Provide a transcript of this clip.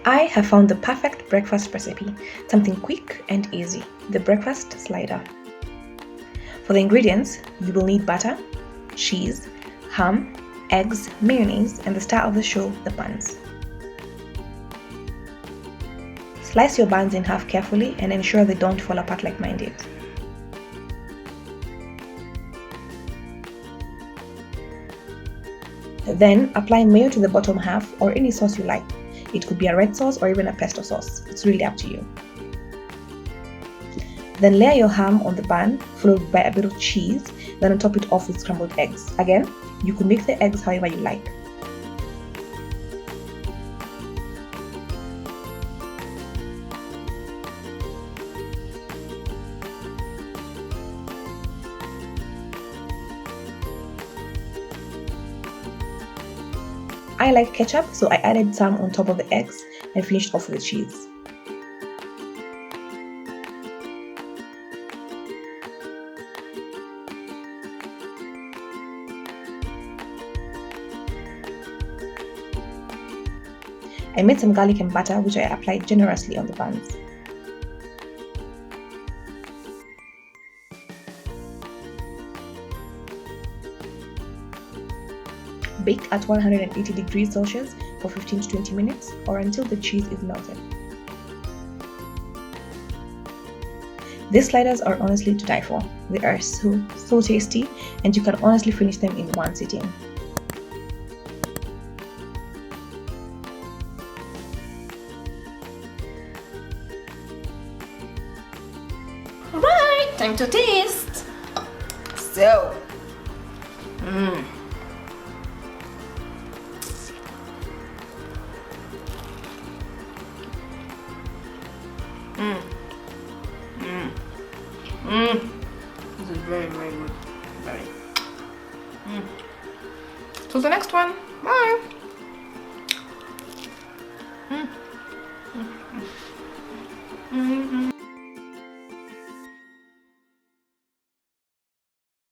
I have found the perfect breakfast recipe, something quick and easy, the breakfast slider. For the ingredients, you will need butter, cheese, ham, eggs, mayonnaise, and the star of the show, the buns. Slice your buns in half carefully and ensure they don't fall apart like mine did. Then apply mayo to the bottom half or any sauce you like. It could be a red sauce or even a pesto sauce. It's really up to you. Then layer your ham on the bun, followed by a bit of cheese, then top it off with scrambled eggs. Again, you could make the eggs however you like. I like ketchup, so I added some on top of the eggs and finished off with the cheese. I made some garlic and butter, which I applied generously on the buns. Bake at 180 degrees Celsius for 15 to 20 minutes or until the cheese is melted. These sliders are honestly to die for. They are so tasty, and you can honestly finish them in one sitting. Alright, time to taste. So, This is very, very good. Very. Till the next one. Bye.